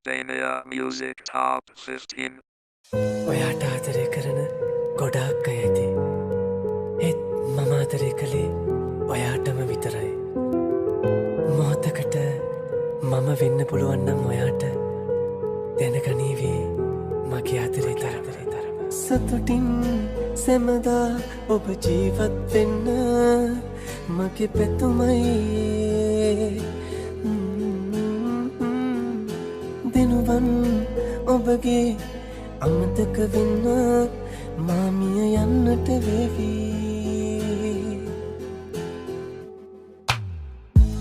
Albania Music Top 15. ඔයාට ආදරය කරන ගොඩාක් අය ඇති. ඒත් මම ආදරය කළේ ඔයාටම විතරයි. මොහොතකට මම වෙන්න පුළුවන් නම් ඔයාට දැනගනීවි මගේ ආදරේ තරම. සතුටින් සැමදා ඔබ ජීවත් වෙන්න මගේ පැතුමයි. දිනුවන් ඔබගේ අමතක වෙන්න මාමිය යන්නට වේවි.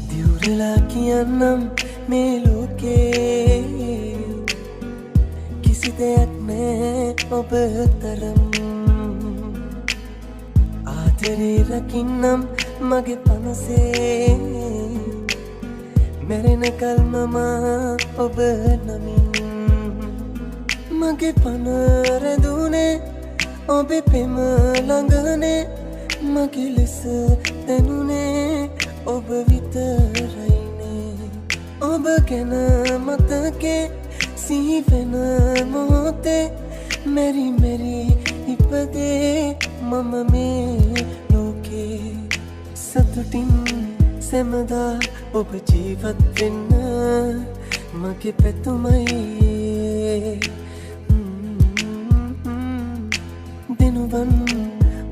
දිවුරලා කියන්නම් මේ ලෝකේ කිසි දෙයක් නෑ ඔබ තරම්. ආදරේ රකින්නම් මගේ පනසේ මැරෙනකල් මම ඔබ නමින්. මගේ පන රැඳුනේ ඔබේ පෙම ළඟනේ. මගේ ලෙස දැනුනේ ඔබ විතරයිනේ. ඔබ ගැන මතකේ සිහිවෙන මොහොතේ මෙරි මෙරි ඉපදේ මම මේ ලෝකේ. සතුටින් සැමදා ඔබ ජීවත් වෙන්න මගේ පැතුමයි. දිනුවන්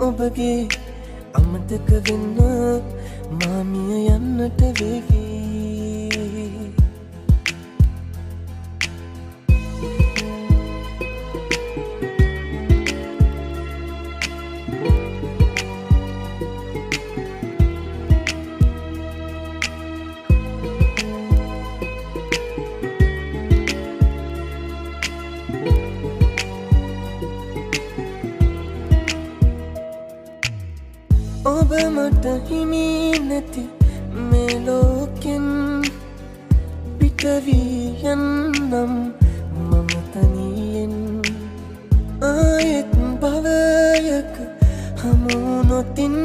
ඔබගේ අමතක වෙන්න මාමිය යන්නට වේවි. ඔබ මට හිමි නැති මේ ලෝකෙන් පිටවී යන්නම් මම තනියෙන්. ආයෙත් භවයක හමුනොතින්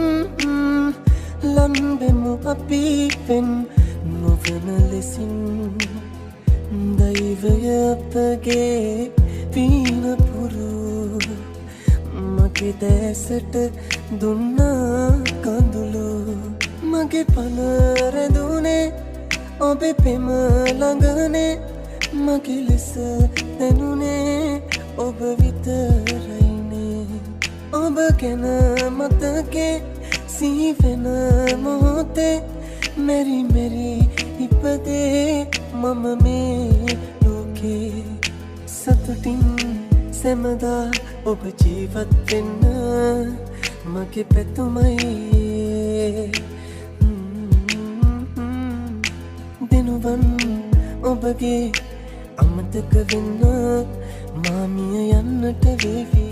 ලන්බෙමු අපි වෙන් නොවන ලෙසින්. දෛවය අපගේ පිනපුරු මගේ දැසට දුන්නා කඳුළු. මගේ පන රැඳුනේ ඔබේ පෙම ළඟනේ. මගේ ලෙස දැනුනේ ඔබ විතරයිනේ. ඔබ ගැන මතකේ සිහිවෙන මොහොතේ මෙරි මෙරි ඉපදේ මම මේ ලෝකේ. සතුටින් සැමදා ඔබ ජීවත් වෙන්න මගේ පැතුමයි. දිනුවන් ඔබගේ අමතක වෙන්න මාමිය යන්නට වේවි.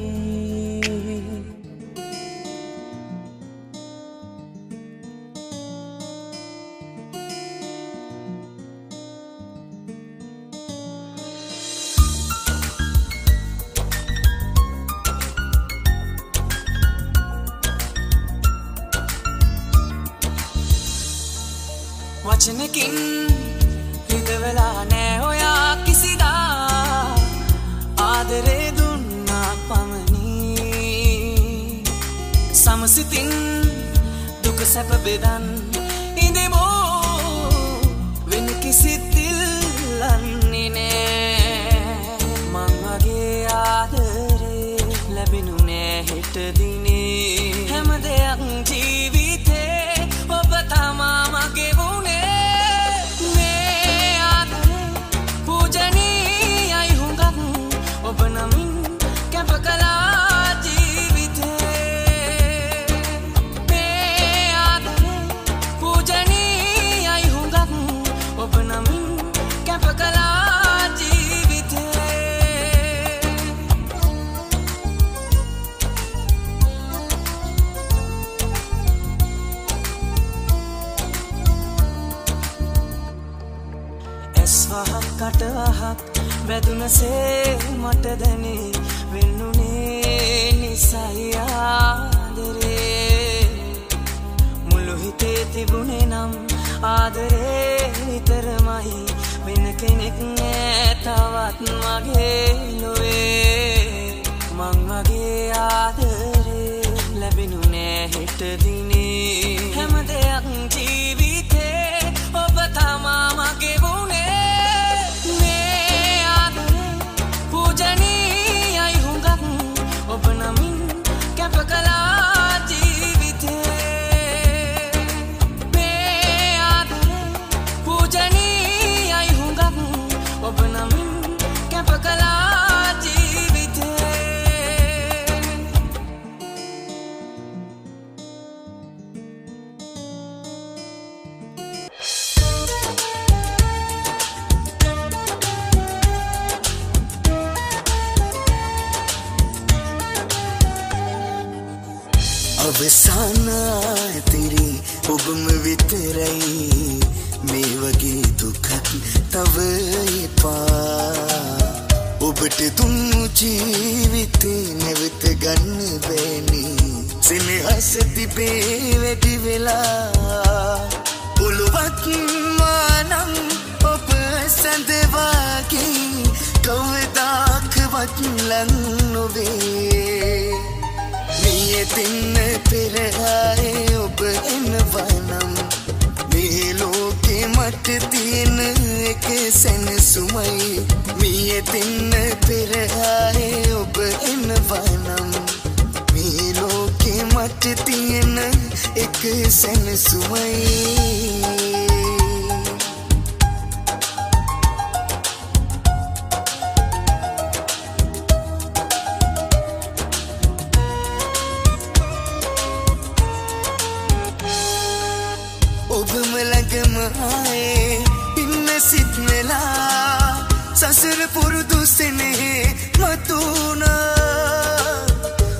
වචනකින් හිතවෙලා නෑ ඔයා කිසිදා. ආදරේ දුන්නා පමණි. සමසිතින් දුක සැප බෙදන් ඉඳෙමෝ වෙන කිසිත් ඉල්ලන්නේ නෑ. මං වගේ ආදරේ ලැබෙනු නෑ හෙට දිනේ. හැම දෙයක් ජීවිතේ ඔබ තමා මගේ වුනේ. ඔබ නමින් කැප කළා ජීවිතේ. මේ ආදරේ පූජනීයයි හුඟක්. ඔබ නමින් කැප කළා ජීවිතේ. ඇස් වහක් කට වහක් වැදුනසේ මට දැනේ වෙන්නුනේ නිසයි ආදරේ. මුළු හිතේ තිබුණේ නම් ආදරේ නිතරමයි වෙන කෙනෙක් නෑ තව. මගේ නොවේ මං වගේ ආදරේ ලැබෙනු නෑ හෙට දිනේ හැම දෙයක් ජීවිතේ ඔබ තමා මගේ වුණේ මේ ආදරේ පූජනීයයි හුඟක් ඔබ නමින් කැප කළා ජීවිතේ මේ ආදරේ පූජනීයයි හුඟක් ඔබ නමින් කැප කළා ජීවිතේ අවසාන ඇතිරි ඔබම විතරයි මේ වගේ දුකක් තව එපා ඔබට දුන්නු ජීවිතේ නැවත ගන්න බෑනි සෙනෙහස තිබේ වැඩි වෙලා ඔළුවත් මානම් ඔබ සඳ වගේ කවදාකවත් ලං නොවේ තින්න පෙරහායේ ඔබ එනවනම් මේ ලෝකේ මට තියෙන එක සැනසුමයි මිය තින්න පෙරහායේ ඔබ එනවනම් මේ ලෝකේ මට තියෙන එක සැනසුමයි ඔබම ළඟම ආයේ ඉන්න සිත්නලා සසර පුරුදු සෙනෙහේ මතුණා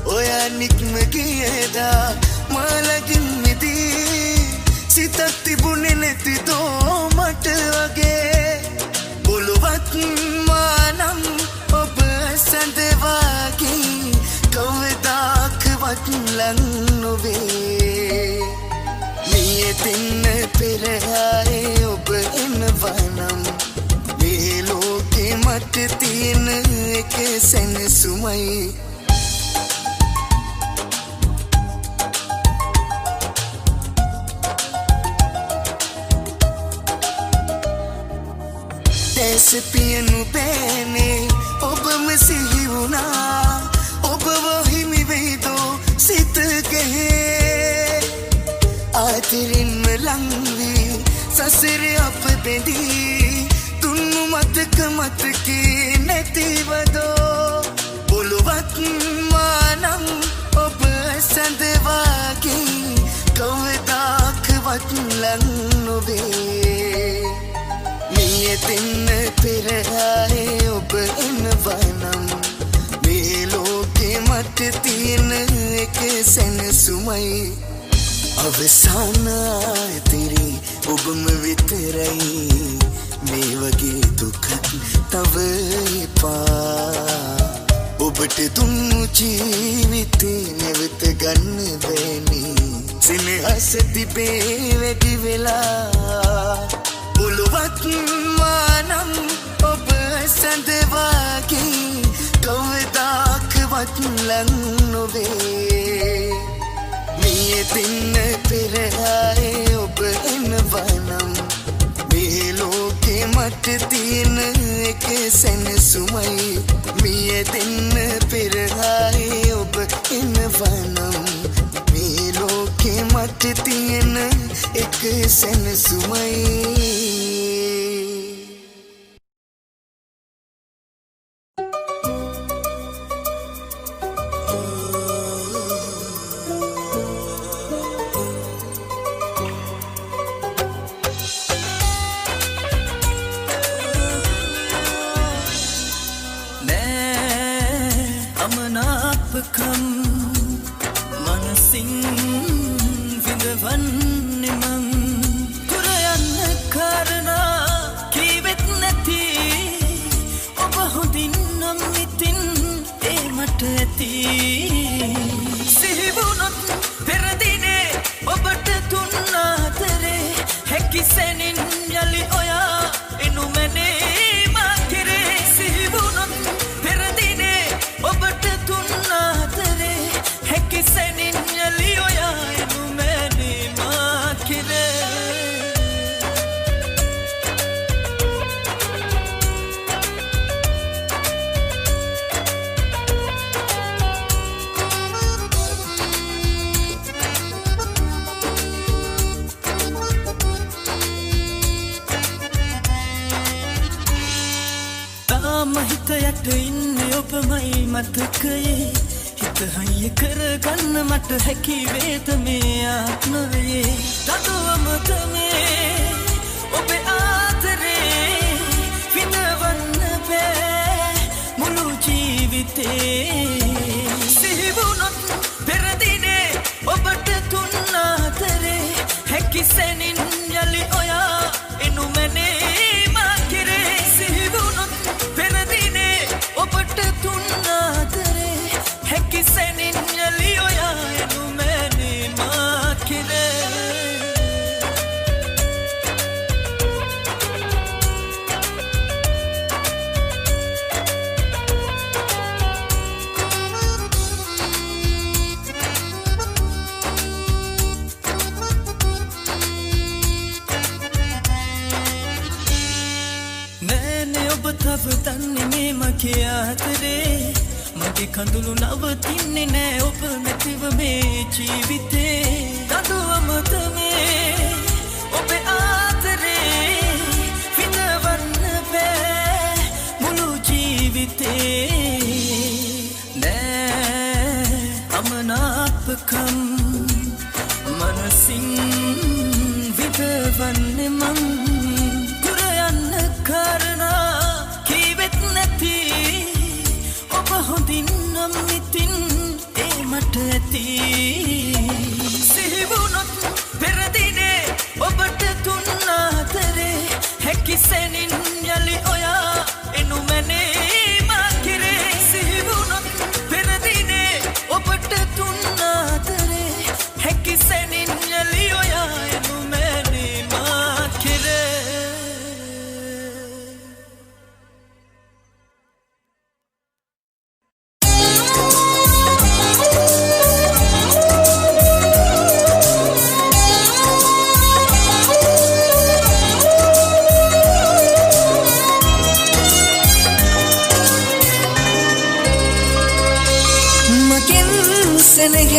ඔයා නික්ම ගියදා මලකින් මිදී සිතක් තිබුණේ නැතිදෝ මට වගේ ඔළුවත් මානම් ඔබ සඳ වගේ කවදාකවත් ලං නොවේ තින්න පෙරහායේ ඔබ එනවනම් මේ ලෝකේ මට තියෙන එක සැනසුමයි දැස පියනු බෑනේ ඔබම සිහි වුණා ඔබ වහිමි වෙයිදෝ සිතගේ ආදරින්ම ලංවී සසර අප බැඳී තුන්නු මතක මතකේ නැතිවදෝ ඔළුවත් මානම් ඔබ සඳ වගේ කවදාකවත් ලං නොවේ මිය තින්න පෙරහායේ ඔබ එනවනම් මේ ලෝකේ මට තියෙන එක සැනසුමයි අවසාන ඇතිරි ඔබම විතරයි මේ වගේ දුකක් තව එපා ඔබට දුන්නු ජීවිතේ නැවත ගන්න බෑනි සෙනෙහස තිබේ වැඩි වෙලා ඔළුවත් මානම් ඔබ සඳ වගේ කවදාකවත් ලං නොවේ තින්න පෙරහායේ ඔබ එනවනම් මේ ලෝකේ මට තියෙන එක සැනසුමයි මිය දෙන්න පෙරහායේ ඔබ එනවනම් මේ ලෝකේ මට තියෙන එක සැනසුමයි Kisenin yali oya inu mene makere sihi තාම හිත යට ඉන්නේ ඔබමයි මතකයේ හිත හයිය කරගන්න මට හැකි වේද මේ ආත්මයේ දඩුවම තමේ ඔබේ ආදරේ විඳවන්න බෑ මුළු ජීවිතේ සිහිවුණොත් පෙර දිනේ ඔබට තුන් ආදරේ හැකි සැනින් යලි ඔයා එනු මැනේ මා කෙරේ සිහිවුණොත් පෙර දිනේ ඔබට තුන් ආදරේ හැකි සැනින් යලි ඔයා එනු මැනේ මා කෙරේ තව දන්නේ මේ මගේ ආදරේ මගේ කඳුළු නවතින්නේ නෑ ඔබ නැතිව මේ ජීවිතේ දඩුවම තමේ ඔබේ ආදරේ විඳවන්න බෑ මුළු ජීවිතේ නෑ අමනාපකම් මනසින් විඳවන්නේ මං දුර යන්න කාරණා ඔබ හොඳින් නම් ඉතින් ඒ මට ඇති සිහිවුණොත් පෙර දිනේ ඔබට තුන් ආදරේ හැකි සැනින් යලි ඔයා එනු මැනේ මා කෙරේ සිහිවුණොත් පෙර දිනේ ඔබට තුන් ආදරේ හැකි සැනින් යලි ඔයා එනු මැනේ මා කෙරේ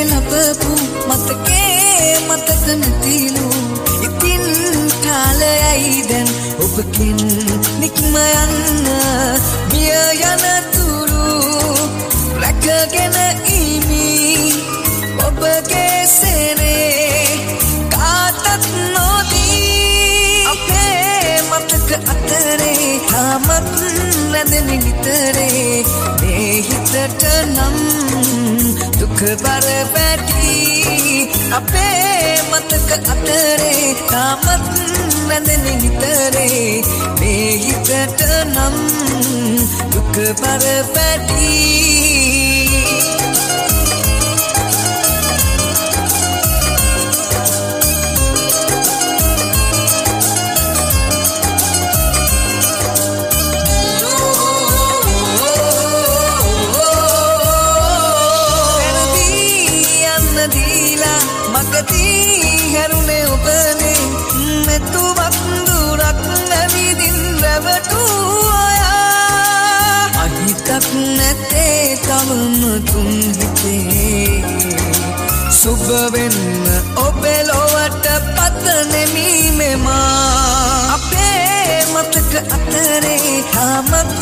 ලබපු මතකේ මතක නැතිලු ඉතින් කාලයයි දැන් ඔබකින් නික්ම යන්න මිය යන තුරු රැකගෙන ඉමි ඔබගේ සෙනේ කාටත් නොදී අපේ මතක අතරේ තාමත් රැඳෙන නිතරේ මේ හිතට නම් දුක බර පැටි අපේ මතක අතරේ තාමත් රැඳෙන නිතරේ මේ හිතට නම් දුක බර පැටි හැරුණේ ඔබනේ මෙතුවක් දුරක් නැවිදින් රැවටූ අයා අහිතක් නැතේ තවම තුන් හිතේ සුබ වෙන්න ඔබේ ලොවට පතනෙමි මෙමා අපේ මතක අතරේ තාමත්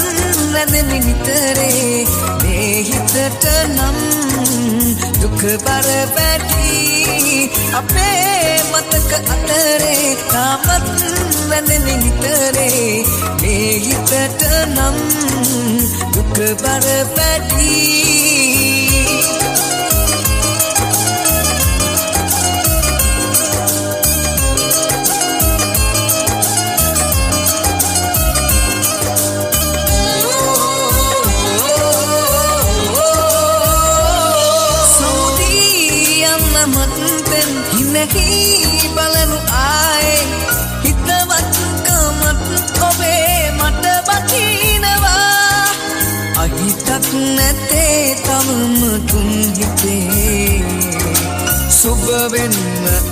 රැඳෙන නිතරේ මේ හිතට නම් දුක බර පැටි අපේ මතක අතරේ තාමත් රැඳෙන නිතරේ මේ හිතට නම් දුක බර පැටි හිනහි බලනු ආයේ හිතවත්කමත් ඔබේ මට බකිනවා අහිතක් නැතේ තවම තුන් හිතේ සුබ වෙන්න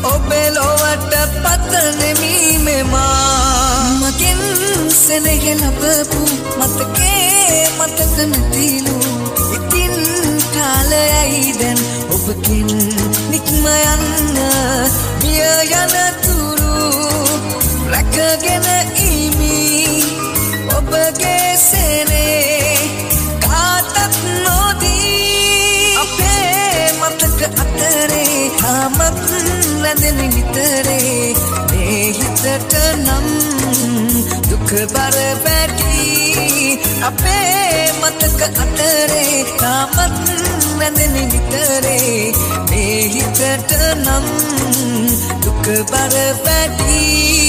ඔබේ ලොවට පතනෙමි මෙමා මගෙන් සෙනෙහ ලබපු මතකේ මතක නැතිලු ඉතින් කාලයයි දැන් ඔබකින් නික්ම යන්න මිය යන තුරු රැකගෙන ඉමි ඔබගේ සෙනේ තාමත් වැදෙන නිතරේ මේ හිතට නම් දුක බර වැටි අපේ මතක අතරේ තාමත් වැදෙන නිතරේ මේ හිතට නම් දුක බර වැටි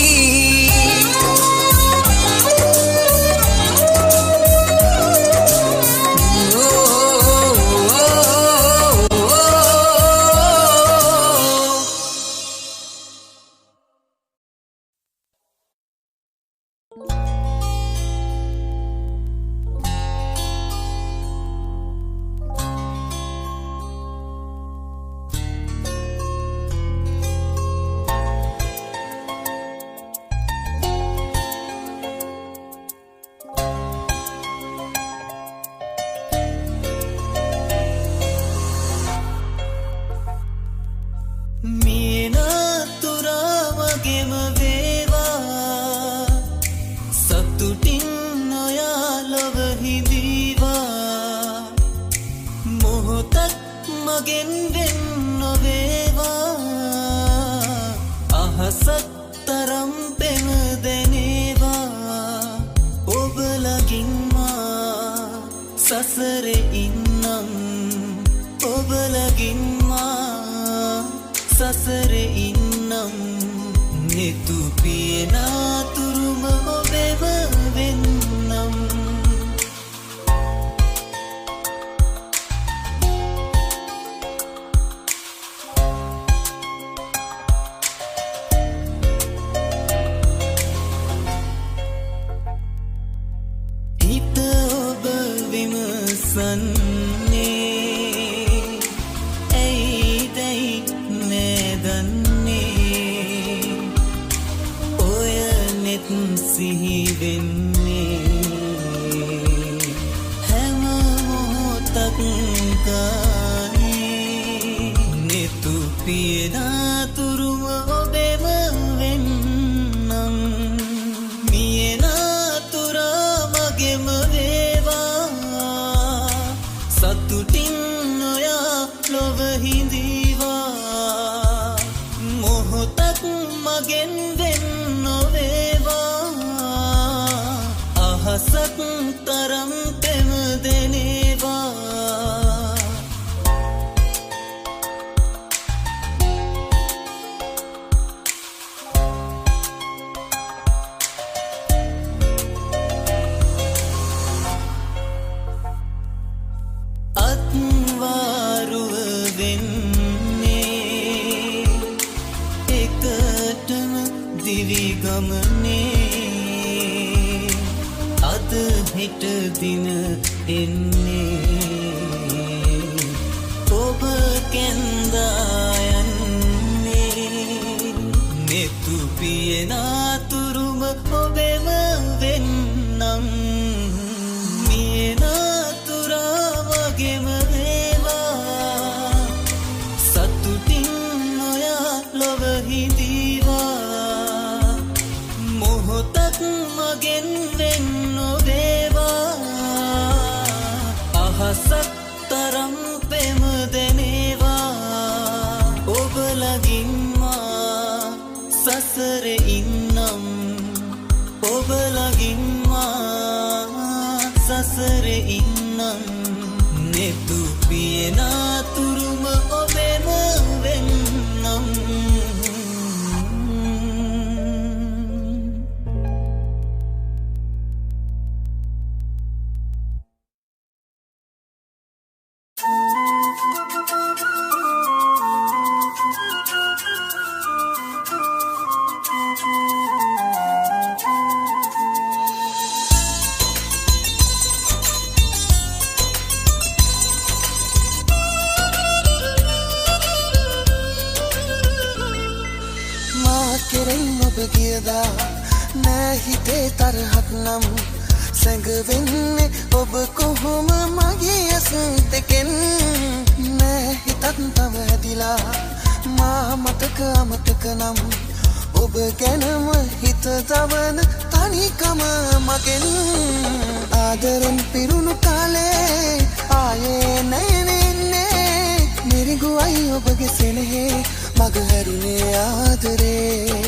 මග හැරුණේ ආදරේ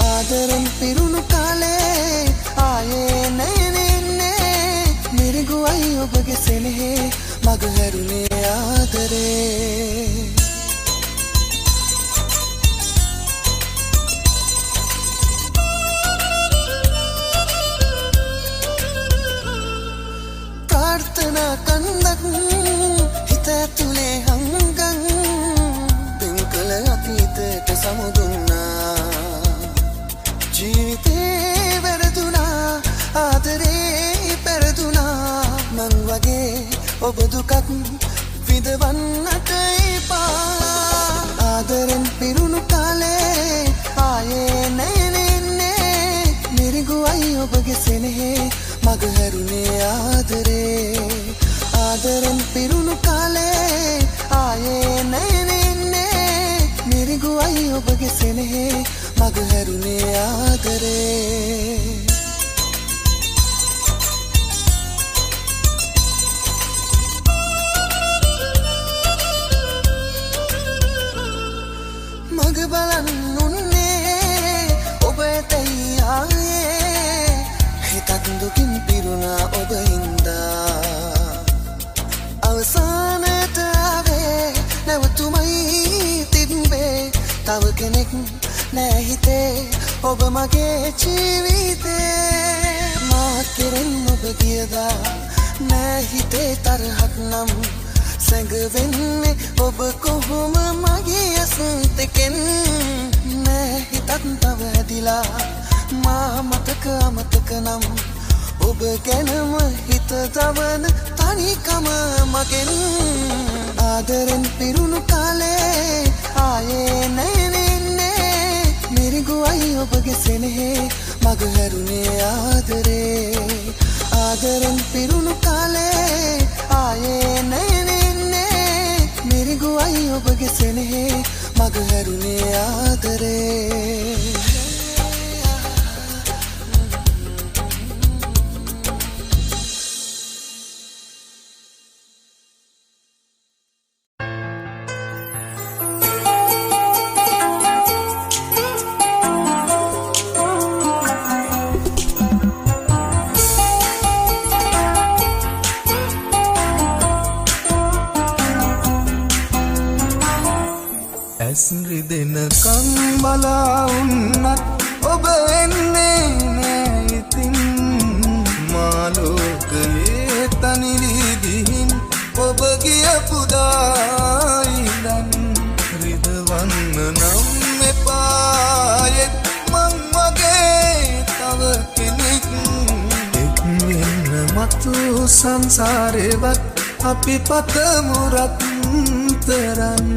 ආදරෙන් පිරුණු කාලේ ආයේ නැනෙන්නේ මිරිගුවයි ඔබගේ සෙනෙහේ මග හැරුණේ ආදරේ ප්‍රාර්ථනා කන්දක් හිත ඇතුලේ හංගන් පින්කල අතීතයට සමුදුන්නා ජීවිතේ වැරදුනා ආදරේ පෙරදුනා මං වගේ ඔබ දුකක් විඳවන්නට එපා ආදරෙන් පිරුණු කාලේ ආයේ නැනෙන්නේ මිරිගුවයි ඔබගේ සෙනෙහේ මග හැරුණේ ආදරේ ආදරෙන් පිරුණු කාලේ ආයේ නැනෙන්නේ මිරිගුවයි ඔබගේ සෙනෙහේ මග හැරුණේ ආදරේ මග බලන්නුන්නේ ඔබ ඇතැයි ආයේ හිතක් දුකින් පිරුණා ඔබ හින්දා අවසානට ආවේ නැවතුමයි තිබ්බේ තව කෙනෙක් නෑ හිතේ ඔබ මගේ ජීවිතේ මා කෙරෙන් ඔබ ගියදා නෑ හිතේ තරහක් නම් සැඟවෙන්නේ ඔබ කොහොම මගේ ඇසුන්තකෙන් නෑ හිතක් තව ඇදිලා මා මතක අමතක නම් ඔබ ගැනම හිත දවන තනිකම මගෙන් ආදරෙන් පිරුණු කාලේ ආයේ නැනෙන්නේ මිරිගුවයි ඔබගේ සෙනෙහේ මග හැරුණේ ආදරේ ආදරෙන් පිරුණු කාලේ ආයේ නැනෙන්නේ මිරිගුවයි ඔබගේ සෙනෙහේ මග හැරුණේ ආදරේ රිදෙන කම්බලා උන්නත් ඔබ එන්නේ නෑ ඉතින් මාලෝකයේ තනිවී ගිහින් ඔබ ගියපුදායිදන් රිදවන්න නම් එපායෙත් මං වගේ තව කෙනෙක් එක්වෙන්න මතු සංසාරෙවත් අපි පතමුරත් තරන්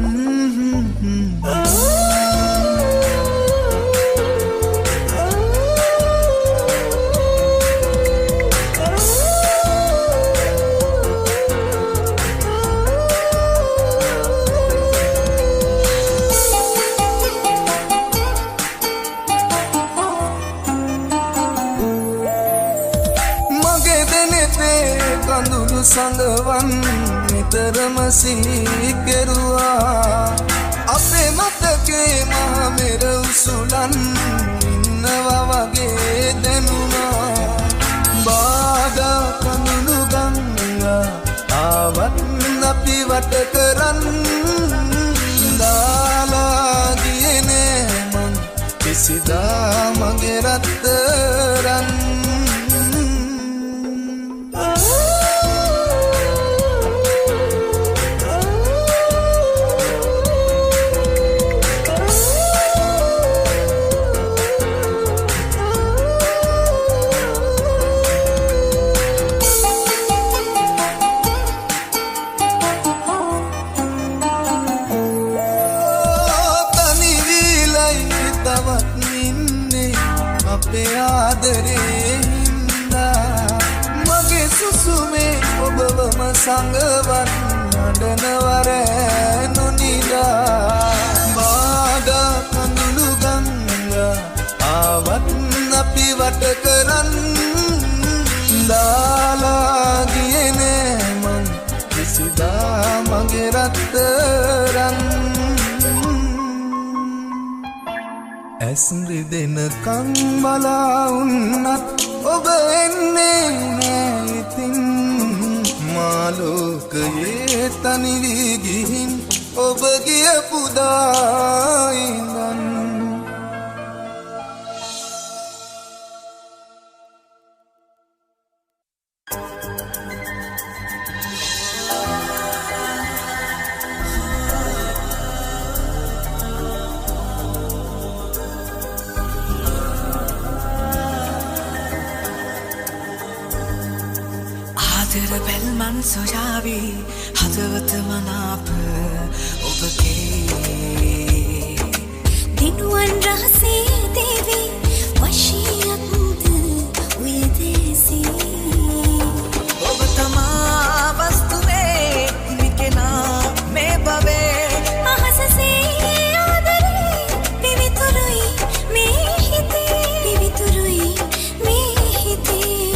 කඳුළු සඳවන් නිතරම සිහි කෙරුවා අපේ මතකේ මහමෙර උසුලන් ඉන්නවා වගේ දැනුණා බාධා කඳුළු ගංගා ආවත් අපි වට කරන් දාලා ගියේ නෑ මං කිසිදා මගේ රත්තරන් මගේ සුසුමේ ඔබවම සංගවන් නඩනවර නොනිදා බාධා කඳුළු ගංගා ආවත් අපි වට කරන් දාලා ගියේ නෑ මං කිසිදා මගේ රත්තරන් ඇස්රි දෙනකං බලා උන්නත් ඔබ එන්නේ නෑ ඉතින් මාලෝකයේ තනිවී ගිහින් ඔබ ගියපු දා ඉඳන් බැල්මන් සොයාවි හදවත මනාප ඔබගේ දිනුවන් රහසේ දේවි වශීයක්ද උයදේසී ඔබ තමා වස්තුවේ නිකෙනා මේ බවේ අහසසේ ආදරේ පිවිතුරුයි මේ හිතේ පිවිතුරුයි මේ හිතේ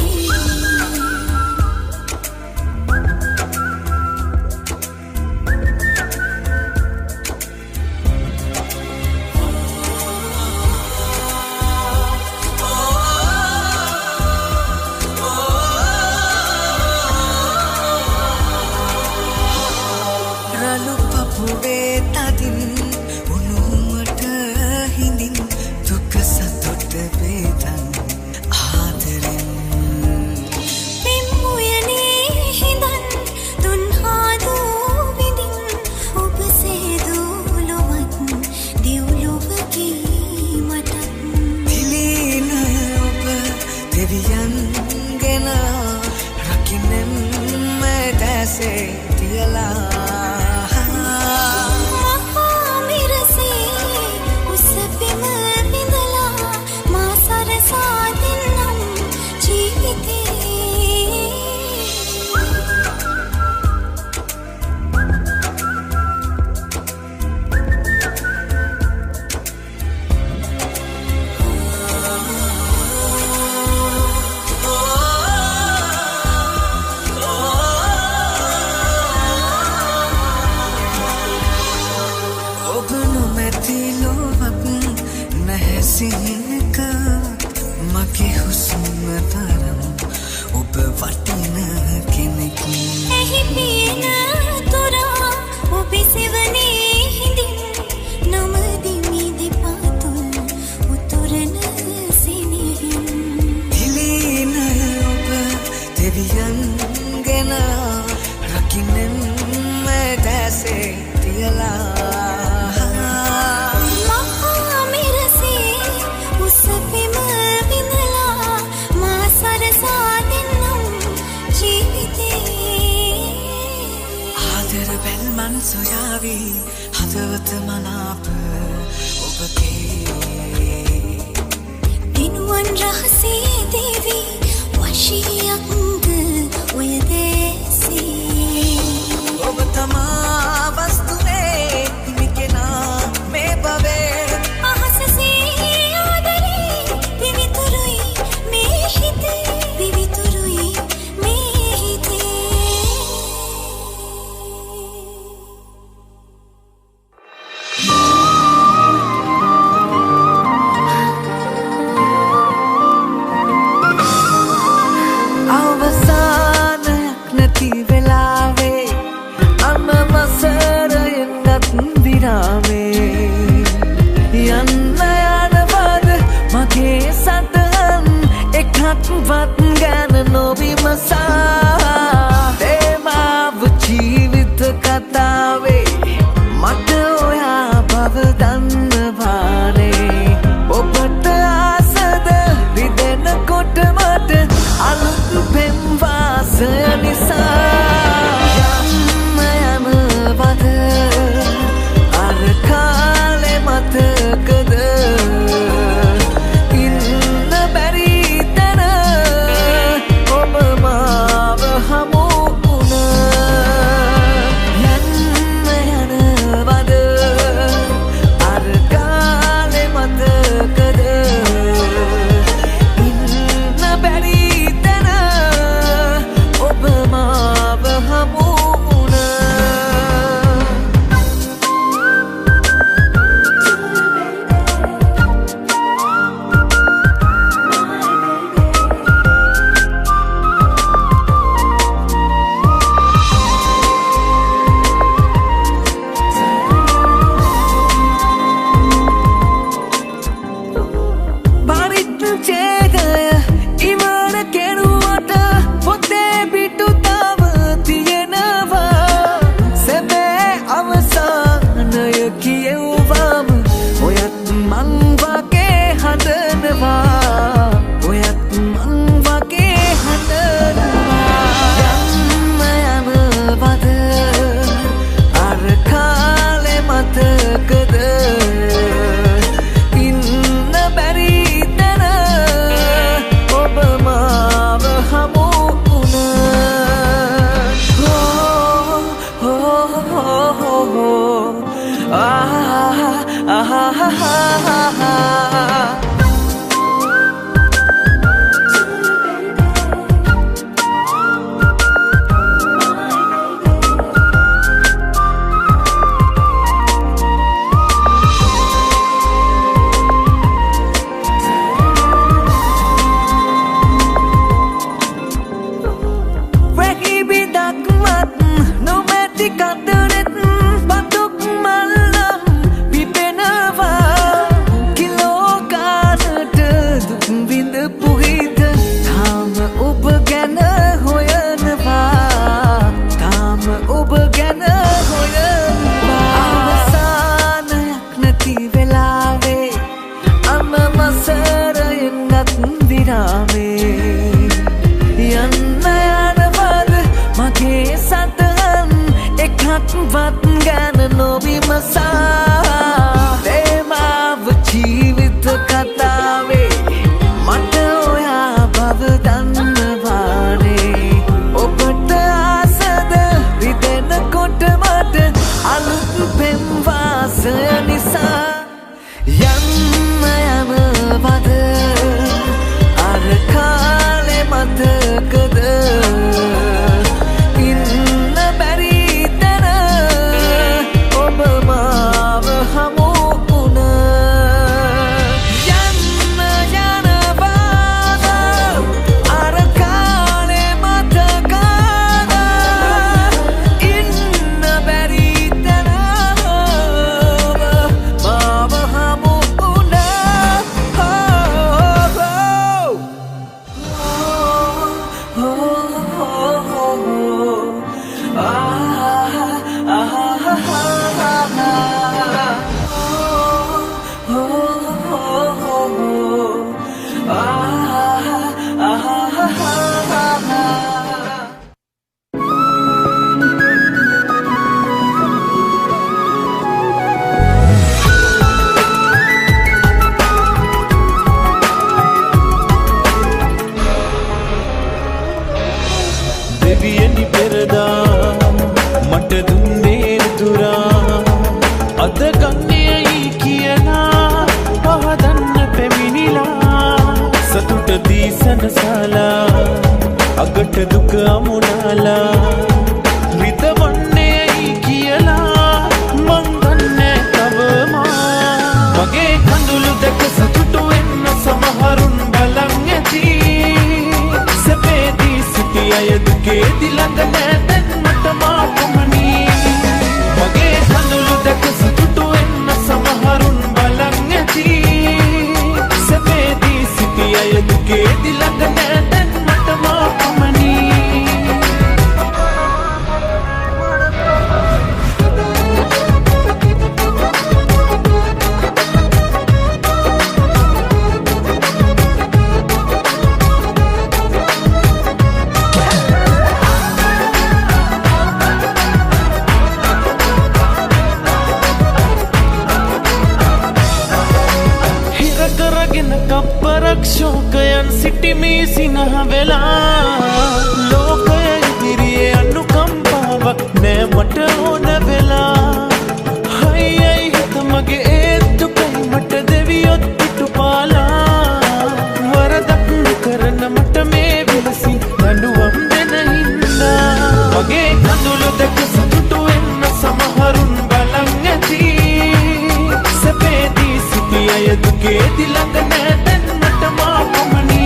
के दिलंग ने तन मत मां कमनी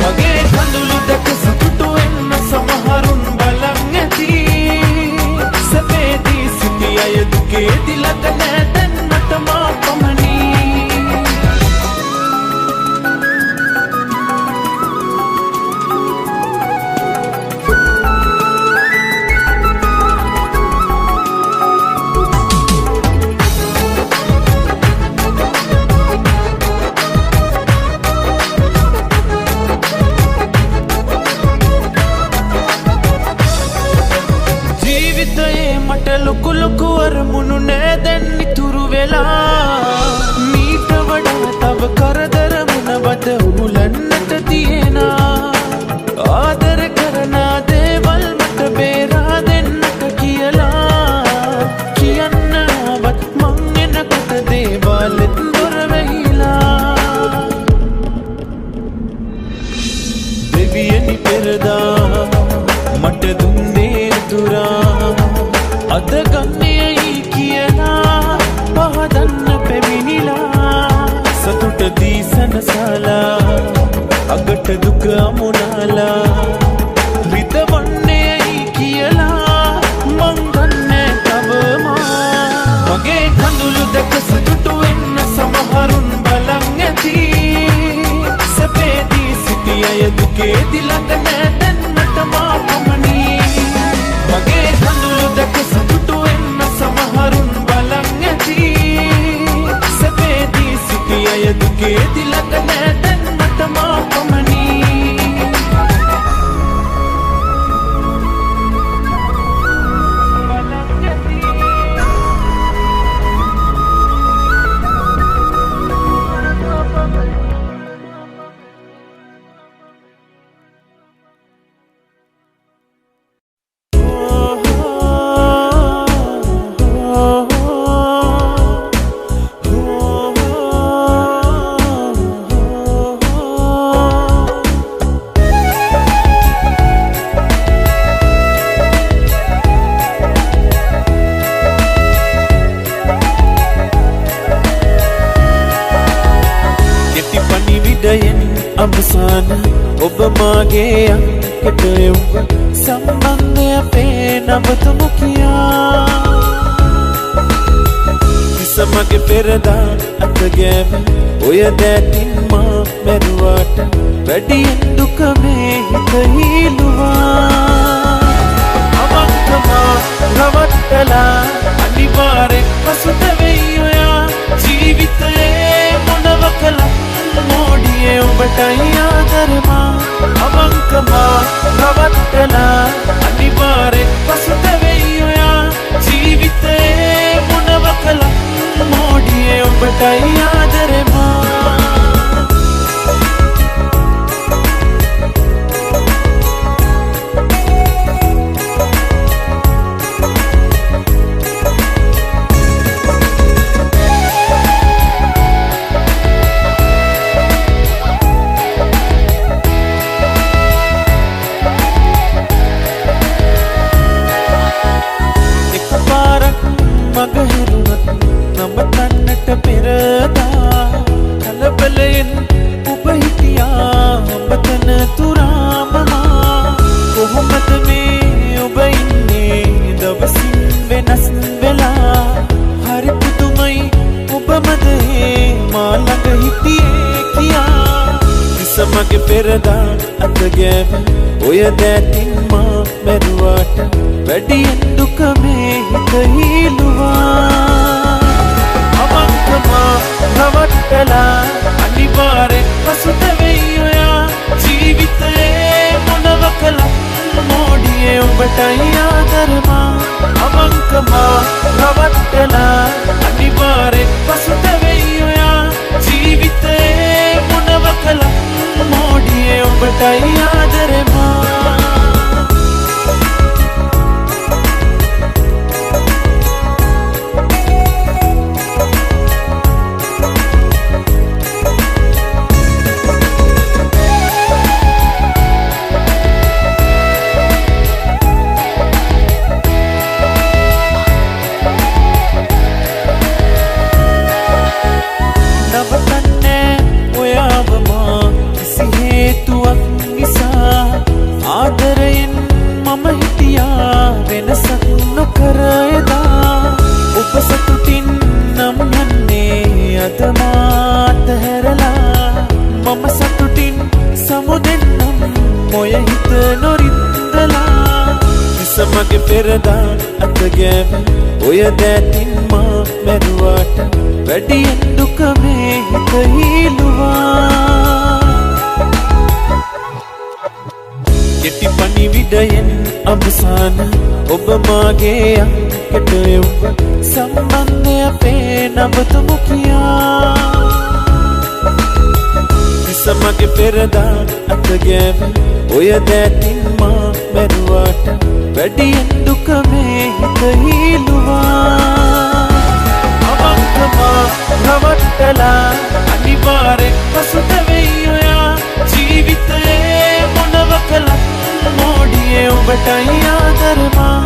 मगे දුන්නේ දුරා අද ගන්නේයි කියලා පහදන්න පැමිණිලා සතුට දී සනසලා අගට දුක අමුණලා රිතවන්නේයි කියලා මං දන්නේ තවම මගේ කඳුළු දැක සතුටු වෙන්න සමහරුන් බලන් ඇති සැපේදී සිටි අය දුකේදී ළඟ නෑ දැන්නට මා පමණි මගේ කඳුළු දැක සතුටු වෙන්න සමහරුන් බලන් ඇති සැපේදී සිටි අය දුකේදී ළඟ නෑ දැන්නට මා පමණි අවසාන ඔබ මාගේ අකට යොව සම්බන්ධය අපේ නවතමු කියා කිසමගේ පෙරදා අත ගෑව ඔය දැටින් මා මැරුවාට වැඩියෙන් දුක මේ හිත හීලුවා අවංකමා රවට්ටලා අනිවාර්යෙන් පසුත වෙයි ඔයා ජීවිතයේ මොනව කළා මෝඩියේ ඔබටයි ආදරමා අවංකමා රවට්ටලා අනිවාර්යෙන් පසුත වෙයි ඔයා ජීවිතේ මොනව කළා මෝඩියේ ඔබටයි ආදරමා නමතන්නට පෙරදා කලබලයෙන් ඔබ හිටියා ඔබතන තුරාමමා කොහොමද මේ ඔබ ඉන්නේ දවසින් වෙනස් වෙලා හරි පුදුමයි ඔබමදේ මා ළඟ හිටියේ කියා කිසමගේ පෙරදා අත ගෑව ඔය දැටින් මා මැරුවාට වැඩියෙන් දුක මේ හිත හීලුවා අවංකමා රවට්ටලා අනිවාර්යෙන් පසුත වෙයි ඔයා ජීවිතේ මොනව කළා මෝඩියේ ඔබටයි ආදරමා අවංකමා රවට්ටලා අනිවාර්යෙන් පසුත වෙයි ඔයා ජීවිතේ මොනව කළා මෝඩියේ ඔබටයි ආදරමා ආදරයෙන් මම හිටියා වෙනසක් නොකර එදා ඔබ සතුටින් නම් යන්නේ අද මාත් හැරලා මම සතුටින් සමුදෙන්නම් මොය හිත නොරින්දලා කිසමගේ පෙරදා අත ගෑව ඔය දැටින් මා මැරුවාට වැඩියෙන් දුක මේ හිත හීලුවා කෙටි පණිවිඩයෙන් අවසාන ඔබ මාගේ අකට යොව සම්බන්ධය අපේ නවතමු කියා කිසමගේ පෙරදා අත ගෑව ඔය දැටින් මා මැරුවාට වැඩියෙන් දුක මේ හිත හීලුවා අවංකමා රවට්ටලා අනිවාර්යෙන් පසුත වෙයි ඔයා ජීවිතේ මොනව කළා මෝඩි මෝඩියේ ඔබටයි ආදරමා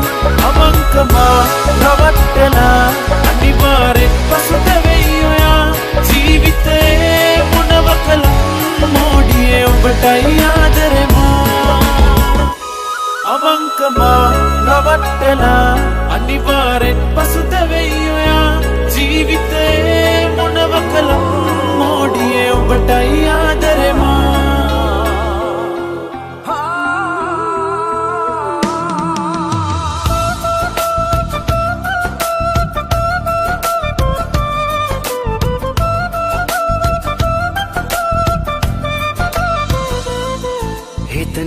අවංකමා රවට්ටලා අනිවාර්යෙන් පසුතැවෙයි ඔයා ජීවිතේ මොනව කළත් මෝඩියේ ඔබටයි ආදරමා අවංකමා රවට්ටලා අනිවාර්යෙන් පසුතැවෙයි ඔයා ජීවිතේ මොනව කළත් මෝඩියේ ඔබටයි ආදරමා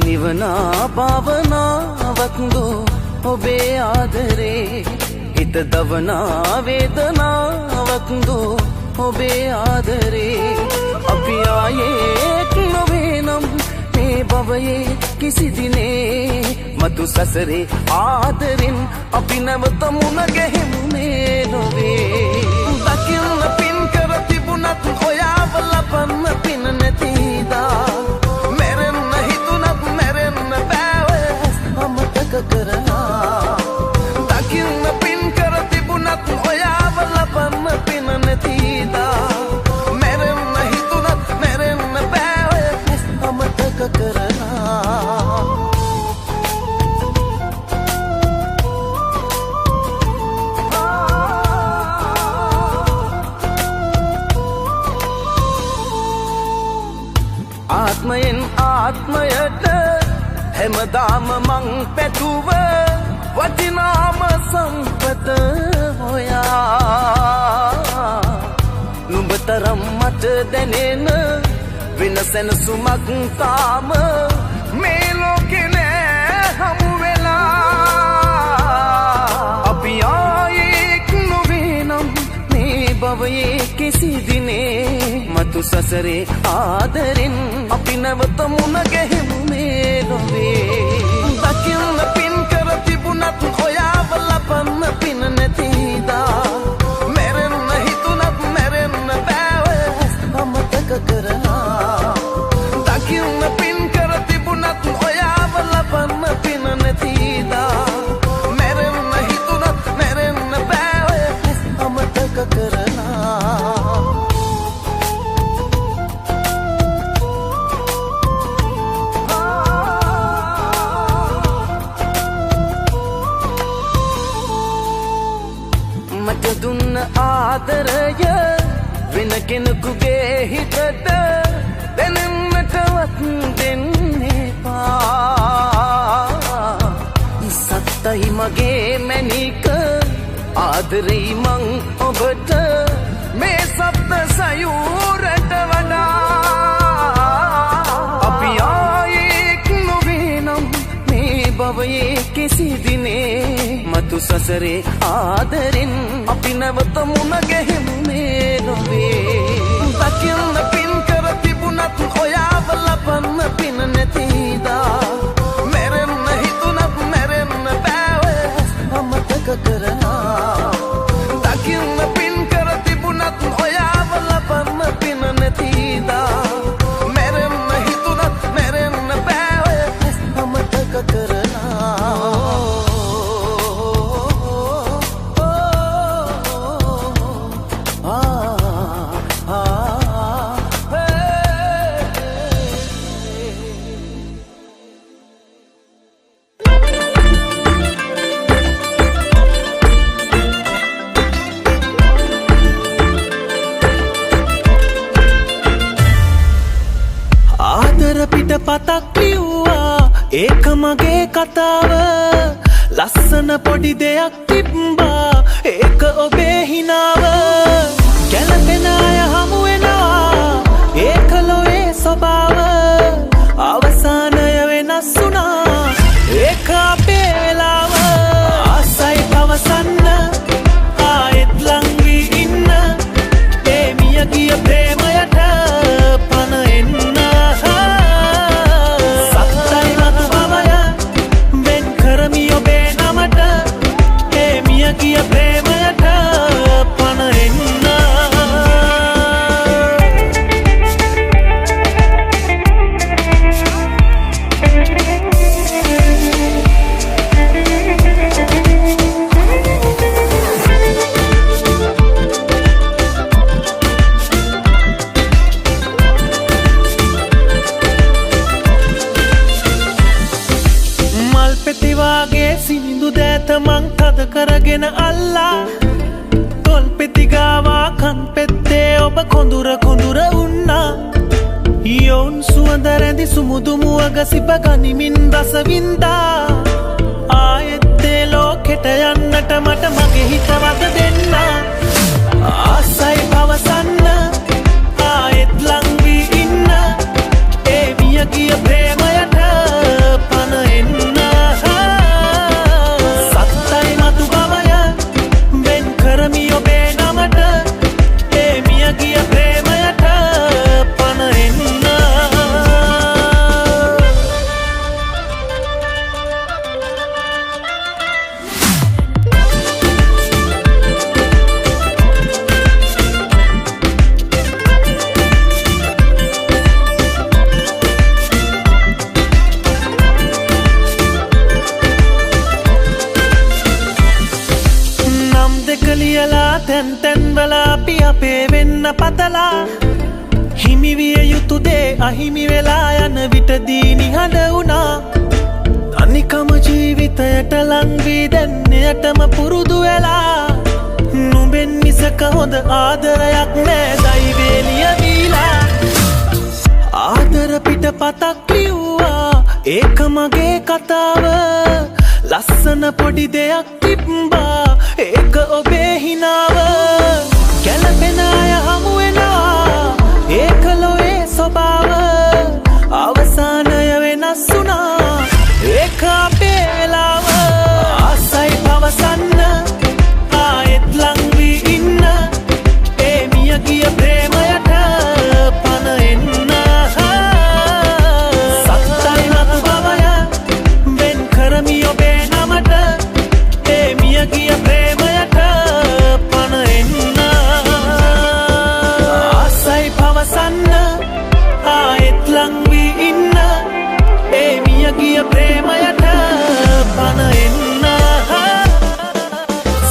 නිවනා භාවනාවක් දෝ ඔබේ ආදරේ හිත දවනා වේදනාවක් දෝ ඔබේ ආදරේ අපි ආයේ නොවේ නම් මේ භවයේ කිසි දිනේ මතු සසරේ ආදරෙන් අපි නැවත මුණ ගැහෙමු මේ ලොවේ දකින්න පින් කර තිබුණත් ඔයාව ලබන්න පින නැතිදා කරනා දකින්න පින් කර තිබුණත් ඔයාව ලබන්න පින නැතිදා මැරෙන්න හිතුණත් මැරෙන්න බෑ අමතක කරනා ආත්මයෙන් ආත්මයට හැමදාම මං පැතුව වටිනාම සම්පත හොයා නුඹතරම් මට දැනෙන වෙන සැනසුමක් තාම මේ ලෝකේ නෑ හමු වෙලා අපි ආයෙක් නොවේ නම් මේ භවයේ කිසි දිනේ මතු සසරේ ආදරෙන් අපි නැවත මුණ ගැහෙමු මේ ලොවේ දකින්න පින් කර තිබුණත් ඔයාව ලබන්න පින නැතිදා මැරෙන්න හිතුණත් මැරෙන්න බෑ අමතක කරනා දකින්න පින් කර තිබුණත් ඔයාව ලබන්න පින නැතිදා මැරෙන්න හිතුණත් මැරෙන්න බෑ අමතක කරනා දුන්න ආදරය වෙන කෙනෙකුගේ හිතට දැනෙන්නටවත් දෙන්නේ පා සත්තයි මගේ මැනික ආදරෙයි මං ඔබට මේ සප්ත සයුරට වඩා අපි ආයෙක් නොවේ නම් මේ භවයේ කිසි දිනේ මතු සසරේ ආදරෙන් අපි නැවත මුණ ගැහෙමු මේ ලොවේ දකින්න පින් කර තිබුණත් ඔයාව ලබන්න පින නැතිදා මැරෙන්න හිතුණත් මැරෙන්න බෑ අමතක කරනා දකින්න පින් කර තිබුණත් ඔයාව ලබන්න පින නැතිදා මැරෙන්න හිතුණත් මැරෙන්න බෑ අමතක කරනා පතක් ලිව්වා ඒක මගේ කතාව ලස්සන පොඩි දෙයක් තිබ්බා ඒක ඔබේ හිනාව ගැලපෙන අය හමු වෙනවා ඒක ලොවේ ස්වභාව අවසානය වෙනස් වුණා ඒක අපේ වෙලාව ආසයි පවසන්න ආයෙත් ලං වී ඉන්න ඒ මිය ගිය ප්‍රේමයට පන එන්න කිය ප්‍රේමයට පණ එන්න මුහුදු දෑත මං තද කරගෙන අල්ලා තොල් පෙතිගාවා කන් පෙත්තේ ඔබ කොඳුර කොඳුර උන්නා යොවුන් සුවඳ රැඳි සුමුදු මුවග සිප ගනිමින් රසවින්දා ආයෙත්තේ ලෝකෙට යන්නට මට මගේ හිතවත දෙන්න ආසයි පවසන්න ආයෙත් ලං වී ඉන්න ඒ මිය ගිය ප්‍රේමයට පන එන්න සත්තයි මතු බවය වෙන් කරමි ඔබේ නමට ඒ මිය ගිය ප්‍රේමයට පන එන්න තැන් තැන්වල අපි අපේ වෙන්න පතලා හිමිවිය යුතු දේ අහිමි වෙලා යන විටදී නිහඬ වුණා අනිකම ජීවිතයට ලං වී දැන් එයටම පුරුදු වෙලා නුඹෙන් මිසක හොඳ ආදරයක් නෑ දෛවේ ලියවිලා ආදර පිට පතක් ලිව්වා ඒක මගේ කතාව ලස්සන පොඩි දෙයක් තිබ්බා ඒක ඔබේ හිනාව ගැලපෙන අය හමු වෙනවා ඒක ලොවේ ස්වභාව අවසානය වෙනස් වුණා ඒක අපේ වෙලාව ආසයි පවසන්න ආයෙත් ලං වී ඉන්න ඒ මිය ගිය ප්‍රේමයට පන එන්න සත්තයි නතු බවය වෙන් කරමි ඔබේ නමට ඒ මිය ගිය ප්‍රේමයට පන එන්න ආසයි පවසන්න ආයෙත් ලං වී ඉන්න ඒ මිය ගිය ප්‍රේමයට පන එන්න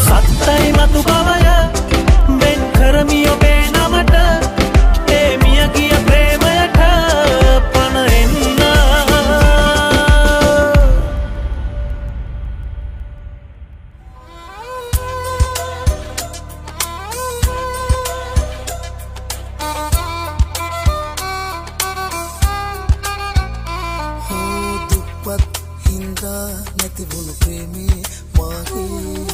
සත්තයි මතු බවය වෙන් කරමි ඔබේ නමට ඒ මිය ගිය ප්‍රේමයට පන එන්න දුප්පත් හින්දා නැතිවුණු ප්‍රේමේ මාගේ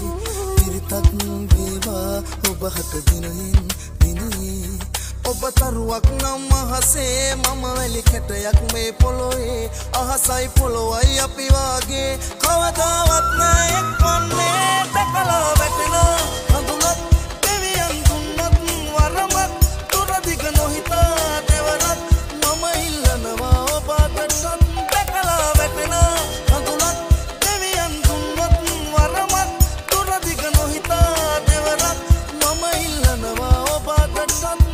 පිරිතක් වේවා ඔබ හට දිනෙන් දිනේ ඔබ තරුවක් නම් අහසේ මම වැලි කැටයක් මේ පොළොවේ අහසයි පොළොවයි අපි වාගේ කවදාවත් නෑ එක්වන්නේ දැකලා වැටෙන හඳුනත් දෙවියන් දුන්නත් වරමත් දුර දිග නොහිතා දෙවරත් මම ඉල්ලනවා ඔබ අතටත් දැකලා වැටෙන හඳුනත් දෙවියන් දුන්නත් වරමත් දුර දිග නොහිතා දෙවරත් මම ඉල්ලනවා ඔබ අතටත්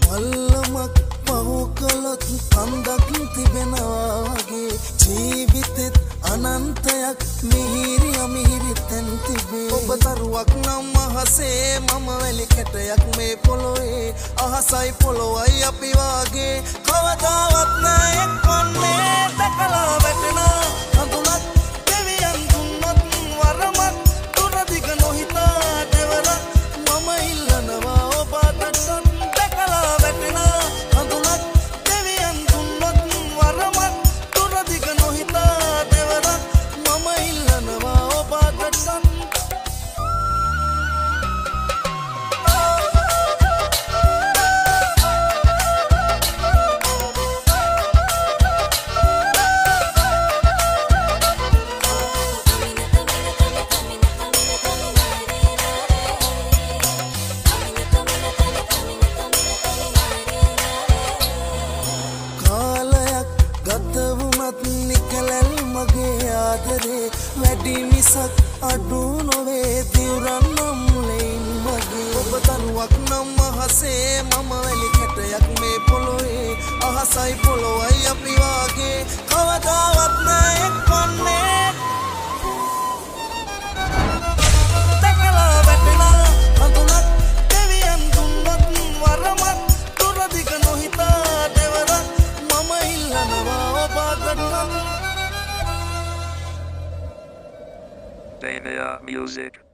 පල්ලමක් පහු කළොත් කන්දක් තිබෙනවා වගේ ජීවිතෙත් අනන්තයක් මිහිරි අමිහිරි තැන් තිබේ ඔබ තරුවක් නම් අහසේ මම වැලි කැටයක් මේ පොළොවේ අහසයි පොළොවයි අපි වාගේ කවදාවත් නෑ එක්වන්නේ දැකලා වැටෙන හඳුනත් දෙවියන් දුන්නත් වරමත් දුර දිග නොහිතා දෙවරත් මම ඉල්ලනවා ඔබ අතටත් දැකලා වැටෙන හඳුනත් දෙවියන් දුන්නත් වරමත් දුර දිග නොහිතා දෙවරත් මම ඉල්ලනවා ඔබ අතටත් කාලයක් ගත වුණත් නිකලල් මගේ ආදරේ වැඩි මිසක් අඩු නොවේ දිවුරන් නම් ලෙයින් මගේ ඔබ තනුවක් නම් අහසේ මම වැලි කැටයක් මේ රත්නයක් වන්නේ දැකලා වැටෙනා හඳුනක් දෙවියන් දුන්නත් වරමක් දුරදිග නොහිතා දෙවරක් මම ඉල්ලනවා ඔබටත් Dania Music.